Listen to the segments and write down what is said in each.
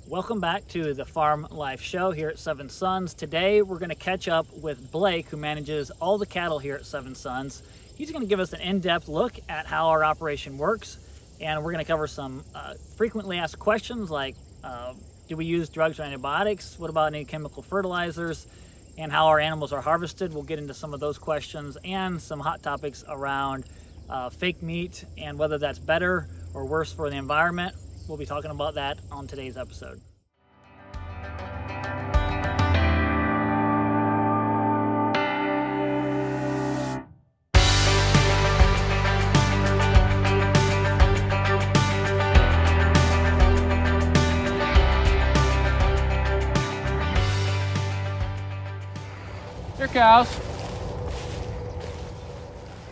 Welcome back to the Farm Life Show here at Seven Sons. Today we're going to catch up with Blake, who manages all the cattle here at Seven Sons. He's going to give us an in-depth look at how our operation works, and we're going to cover some frequently asked questions like do we use drugs or antibiotics? What about any chemical fertilizers? And how our animals are harvested. We'll get into some of those questions and some hot topics around fake meat and whether that's better or worse for the environment. We'll be talking about that on today's episode. Here, cows.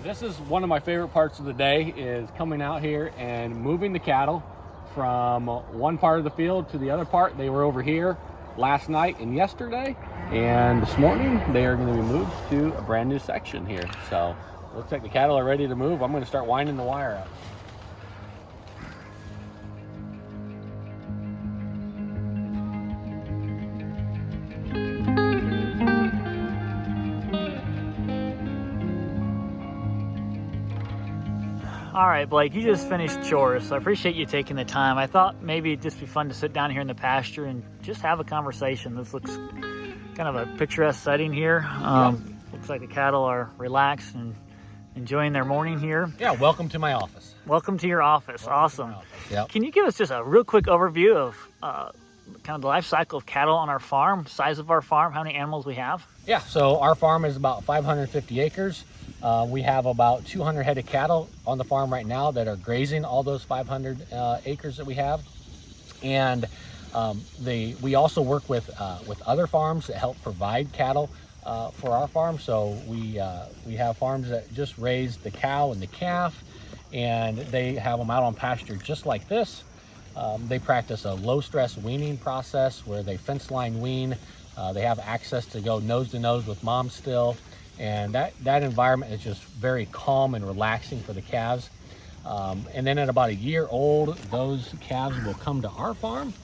This is one of my favorite parts of the day, is coming out here and moving the cattle from one part of the field to the other part. They were over here last night and yesterday, and this morning they are going to be moved to a brand new section here. So looks like the cattle are ready to move. I'm going to start winding the wire up. All right, Blake, you just finished chores, so I appreciate you taking the time. I thought maybe it'd just be fun to sit down here in the pasture and just have a conversation. This looks kind of a picturesque setting here. Looks like the cattle are relaxed and enjoying their morning here. Yeah, welcome to my office. Welcome to your office. Awesome. Yep. Can you give us just a real quick overview of kind of the life cycle of cattle on our farm, size of our farm, how many animals we have? Yeah, so our farm is about 550 acres. We have about 200 head of cattle on the farm right now that are grazing all those 500 acres that we have. And we also work with other farms that help provide cattle for our farm. So we have farms that just raise the cow and the calf, and they have them out on pasture just like this. They practice a low stress weaning process where they fence line wean. They have access to go nose to nose with mom still. And that environment is just very calm and relaxing for the calves. And then at about a year old, those calves will come to our farm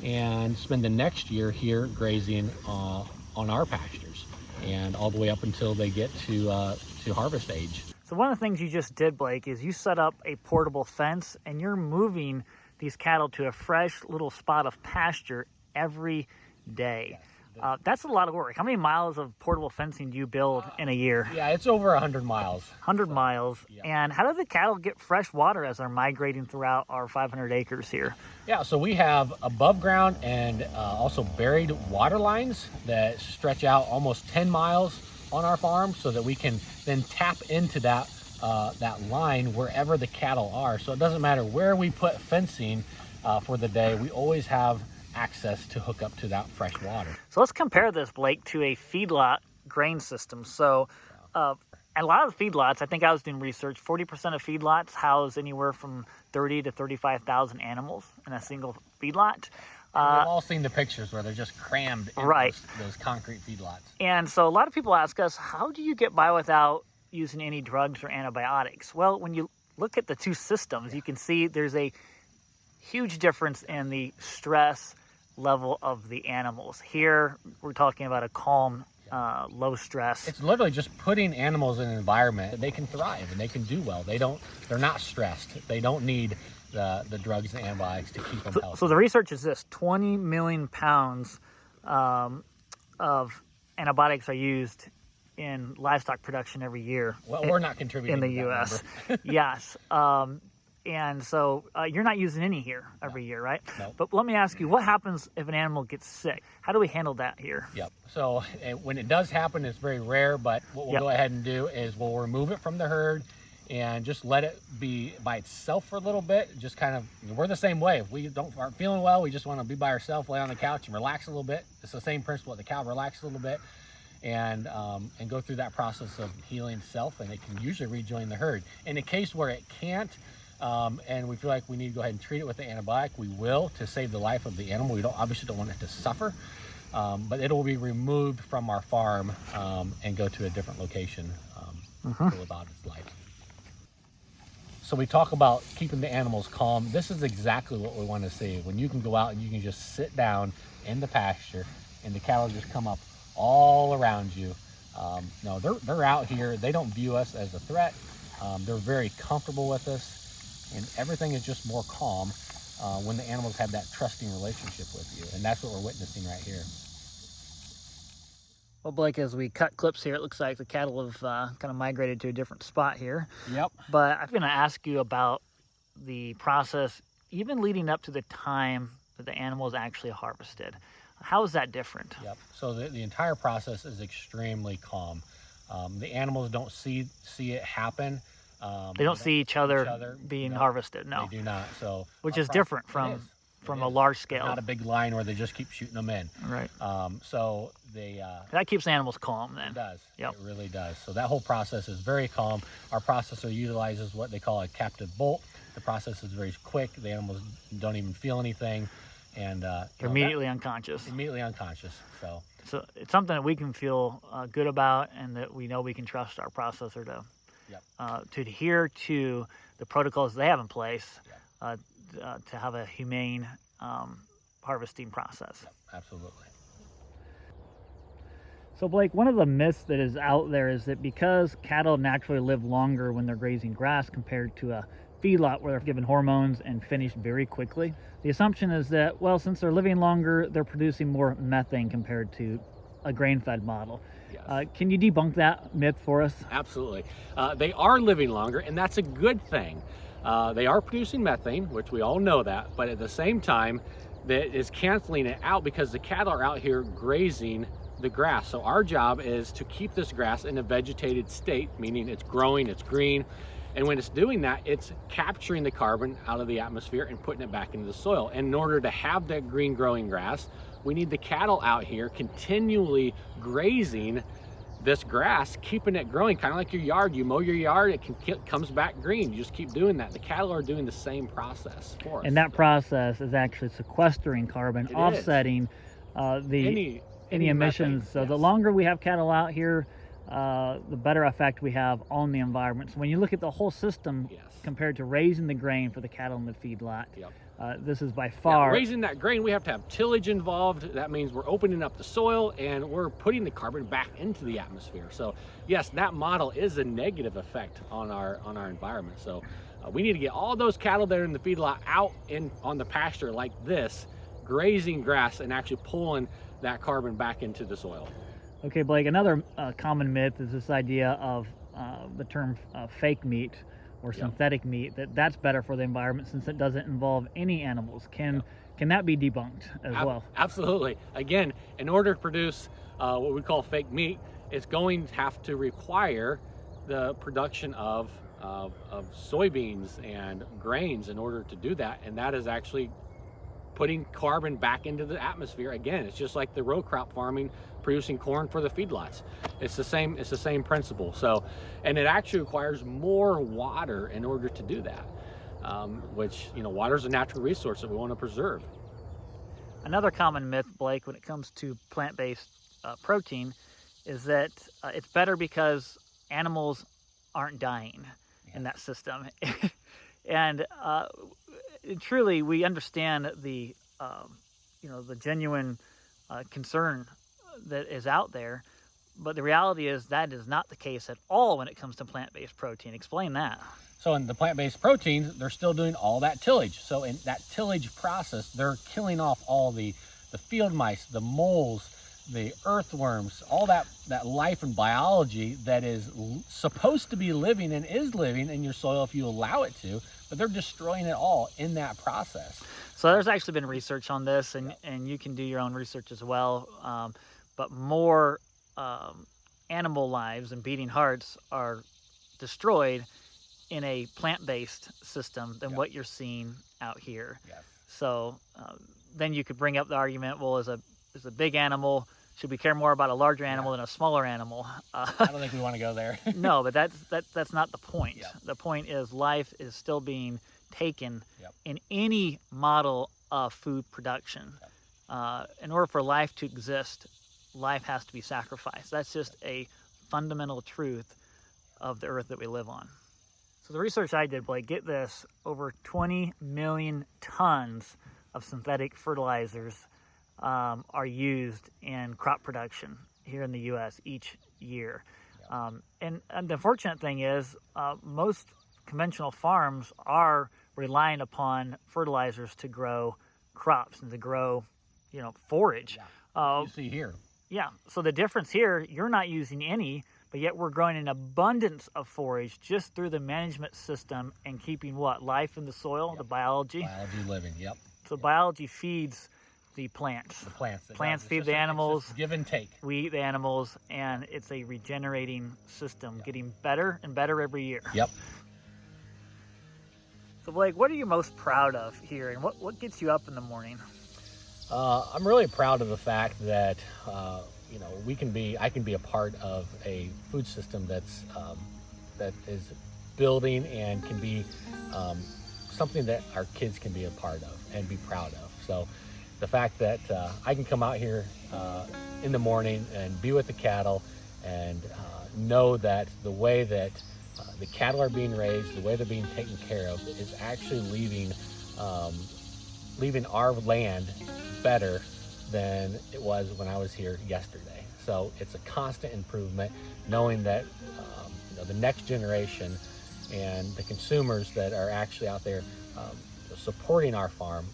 and spend the next year here grazing on our pastures, and all the way up until they get to harvest age. So one of the things you just did, Blake, is you set up a portable fence, and you're moving these cattle to a fresh little spot of pasture every day. That's a lot of work. How many miles of portable fencing do you build in a year? Yeah, it's over 100 miles. 100 miles. Yeah. And how do the cattle get fresh water as they're migrating throughout our 500 acres here? Yeah, so we have above ground and also buried water lines that stretch out almost 10 miles on our farm, so that we can then tap into that line wherever the cattle are. So it doesn't matter where we put fencing for the day, we always have access to hook up to that fresh water. So let's compare this, Blake, to a feedlot grain system. So a lot of feedlots, I think I was doing research, 40% of feedlots house anywhere from 30 to 35,000 animals in a single feedlot. We've all seen the pictures where they're just crammed in those concrete feedlots. And so a lot of people ask us, how do you get by without using any drugs or antibiotics? Well, when you look at the two systems, you can see there's a huge difference in the stress level of the animals. Here, we're talking about a calm, low stress. It's literally just putting animals in an environment that they can thrive and they can do well. They're not stressed. They don't need the drugs and antibiotics to keep them healthy. So the research is this: 20 million pounds of antibiotics are used in livestock production every year. Well, we're not contributing in the U.S. Yes. And so you're not using any here every year, right? No. But let me ask you, what happens if an animal gets sick? How do we handle that here? Yep. So when it does happen, it's very rare, but what we'll go ahead and do is we'll remove it from the herd and just let it be by itself for a little bit. Just kind of, we're the same way. If we aren't feeling well, we just want to be by ourselves, lay on the couch and relax a little bit. It's the same principle. The cow relax a little bit and go through that process of healing itself, and it can usually rejoin the herd. In a case where it can't, and we feel like we need to go ahead and treat it with the antibiotic, we will, to save the life of the animal. We obviously don't want it to suffer, but it will be removed from our farm and go to a different location to live out its life. So we talk about keeping the animals calm. This is exactly what we want to see. When you can go out and you can just sit down in the pasture and the cattle just come up all around you. No, they're out here. They don't view us as a threat. They're very comfortable with us, and everything is just more calm when the animals have that trusting relationship with you. And that's what we're witnessing right here. Well, Blake, as we cut clips here, it looks like the cattle have kind of migrated to a different spot here. Yep. But I'm going to ask you about the process, even leading up to the time that the animal is actually harvested. How is that different? Yep. So the entire process is extremely calm. The animals don't see it happen. They don't see each other being harvested. No, they do not. So which is different from a large scale. It's not a big line where they just keep shooting them in. Right. So they that keeps the animals calm then. It does. Yep. It really does. So that whole process is very calm. Our processor utilizes what they call a captive bolt. The process is very quick. The animals don't even feel anything, and they're immediately unconscious. Immediately unconscious. So it's something that we can feel good about, and that we know we can trust our processor to adhere to the protocols they have in place. Yep. To have a humane harvesting process. Yep, absolutely. So Blake, one of the myths that is out there is that because cattle naturally live longer when they're grazing grass compared to a feedlot where they're given hormones and finished very quickly, the assumption is that, well, since they're living longer, they're producing more methane compared to a grain-fed model. Yes. Can you debunk that myth for us? Absolutely. They are living longer, and that's a good thing. They are producing methane, which we all know that, but at the same time, that is canceling it out because the cattle are out here grazing the grass. So our job is to keep this grass in a vegetated state, meaning it's growing, it's green, and when it's doing that, it's capturing the carbon out of the atmosphere and putting it back into the soil. And in order to have that green growing grass, we need the cattle out here continually grazing this grass, keeping it growing, kind of like your yard. You mow your yard, it comes back green. You just keep doing that. The cattle are doing the same process for us. And that process is actually sequestering carbon, offsetting any emissions. Methane. So the longer we have cattle out here, the better effect we have on the environment. So when you look at the whole system compared to raising the grain for the cattle in the feedlot, this is by far... raising that grain, we have to have tillage involved. That means we're opening up the soil and we're putting the carbon back into the atmosphere. So yes, that model is a negative effect on our environment. So we need to get all those cattle that are in the feedlot out on the pasture like this, grazing grass and actually pulling that carbon back into the soil. Okay, Blake, another common myth is this idea of the term fake meat or synthetic meat, that's better for the environment since it doesn't involve any animals. Can that be debunked as well? Absolutely. Again, in order to produce what we call fake meat, it's going to have to require the production of soybeans and grains in order to do that, and that is actually putting carbon back into the atmosphere. Again, it's just like the row crop farming, producing corn for the feedlots. It's the same principle. So, and it actually requires more water in order to do that, which, water is a natural resource that we want to preserve. Another common myth, Blake, when it comes to plant-based protein is that it's better because animals aren't dying in that system. And truly, we understand the genuine concern that is out there, but the reality is that is not the case at all when it comes to plant-based protein. Explain that. So in the plant-based proteins, they're still doing all that tillage. So in that tillage process, they're killing off all the field mice, the moles, the earthworms, all that life and biology that is supposed to be living and is living in your soil if you allow it to, but they're destroying it all in that process. So there's actually been research on this, and you can do your own research as well, but more animal lives and beating hearts are destroyed in a plant-based system than what you're seeing out here. Yes. So then you could bring up the argument, well, as a big animal, should we care more about a larger animal than a smaller animal? I don't think we want to go there. No, but that's not the point. The point is life is still being taken in any model of food production. In order for life to exist, life has to be sacrificed. That's just a fundamental truth of the earth that we live on. So the research I did, Blake, get this, over 20 million tons of synthetic fertilizers are used in crop production here in the U.S. each year. And the unfortunate thing is most conventional farms are relying upon fertilizers to grow crops and to grow, forage. You see here. Yeah, so the difference here, you're not using any, but yet we're growing an abundance of forage just through the management system and keeping what? Life in the soil, the biology? Biology living, yep. So biology feeds the plants. The plants. Plants feed the animals. Give and take. We eat the animals, and it's a regenerating system, getting better and better every year. Yep. So Blake, what are you most proud of here, and what gets you up in the morning? I'm really proud of the fact that I can be a part of a food system that is building and can be something that our kids can be a part of and be proud of. So the fact that I can come out here in the morning and be with the cattle and know that the way that the cattle are being raised, the way they're being taken care of, is actually leaving our land better than it was when I was here yesterday. So it's a constant improvement, knowing that the next generation and the consumers that are actually out there supporting our farm,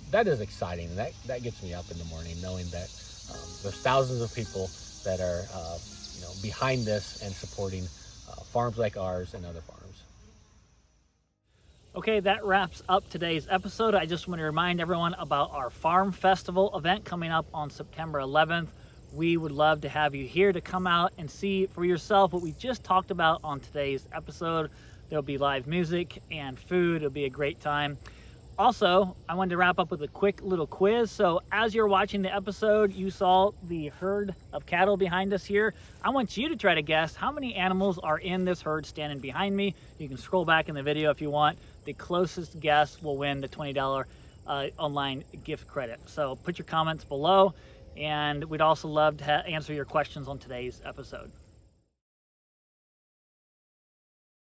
that is exciting. That gets me up in the morning, knowing that there's thousands of people that are behind this and supporting farms like ours and other farms. Okay, that wraps up today's episode. I just want to remind everyone about our Farm Festival event coming up on September 11th. We would love to have you here to come out and see for yourself what we just talked about on today's episode. There'll be live music and food. It'll be a great time. Also, I wanted to wrap up with a quick little quiz. So as you're watching the episode, you saw the herd of cattle behind us here. I want you to try to guess how many animals are in this herd standing behind me. You can scroll back in the video if you want. The closest guess will win the $20 online gift credit. So put your comments below, and we'd also love to answer your questions on today's episode.